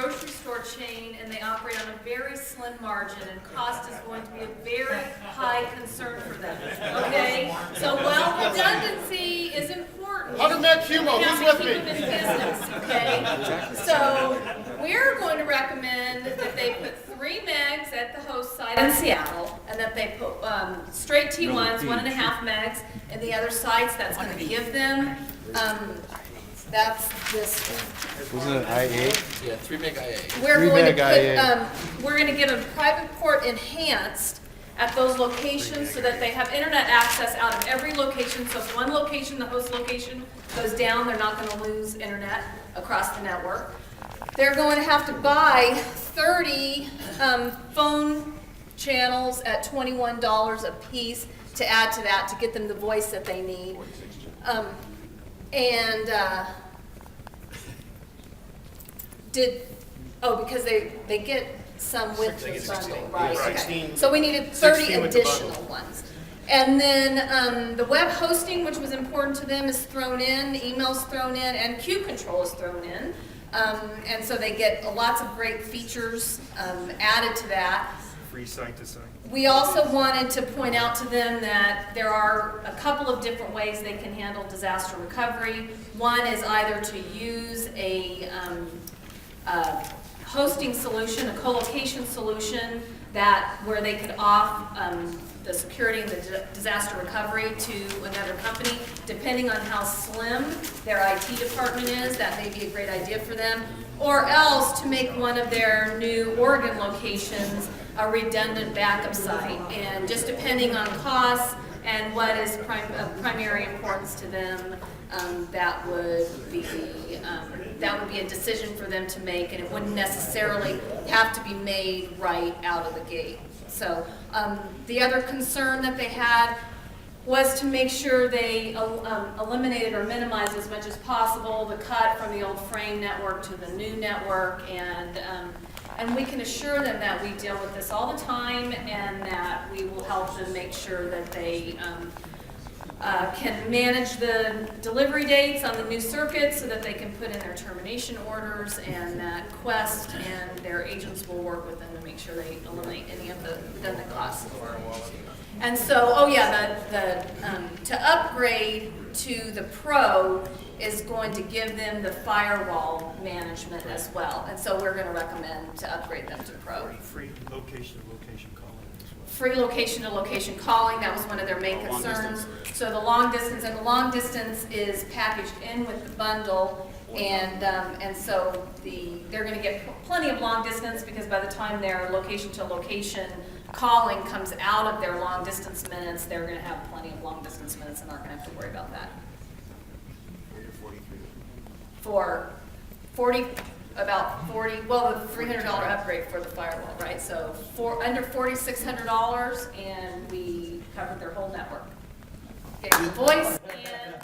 grocery store chain and they operate on a very slim margin, and cost is going to be a very high concern for them, okay? So while redundancy is important, 100 meg Humo, we have who's to with keep me? them in business, okay? So we're going to recommend that they put 3 megs at the host site in Seattle, and that they put straight T1s, 1.5 megs, and the other sites. That's going to give them, that's this one. Wasn't it IA? Yeah, 3 meg IA. We're 3 going to meg IA. put, we're going to give them private port enhanced at those locations so that they have internet access out of every location. So if one location, the host location, goes down, they're not going to lose internet across the network. They're going to have to buy 30 phone channels at $21 a piece to add to that to get them the voice that they need. Because they get some with the bundle, right? Okay. 16 So we needed 30 16 with the additional bundle. ones. And then the web hosting, which was important to them, is thrown in, emails thrown in, and queue control is thrown in. And so they get lots of great features added to that. Free site to site. We also wanted to point out to them that there are a couple of different ways they can handle disaster recovery. One is either to use a hosting solution, a co-location solution, where they could off the security and the disaster recovery to another company. Depending on how slim their IT department is, that may be a great idea for them. Or else to make one of their new Oregon locations a redundant backup site. And just depending on costs and what is of primary importance to them, that would be a decision for them to make, and it wouldn't necessarily have to be made right out of the gate. So the other concern that they had was to make sure they eliminated or minimized as much as possible the cut from the old frame network to the new network, and we can assure them that we deal with this all the time and that we will help them make sure that they can manage the delivery dates on the new circuits so that they can put in their termination orders, and that Quest and their agents will work with them to make sure they eliminate any of the redundant costs. And so, to upgrade to the Pro is going to give them the firewall management as well. And so we're going to recommend to upgrade them to Pro. Free location to location calling as well. Free location to location calling, that was one of their main concerns. So the long distance is packaged in with the bundle, and so they're going to get plenty of long distance, because by the time their location to location calling comes out of their long distance minutes, they're going to have plenty of long distance minutes and aren't going to have to worry about that. For 40, well, the $300 upgrade for the firewall, right? So under $4,600, and we covered their whole network. Okay, the voice and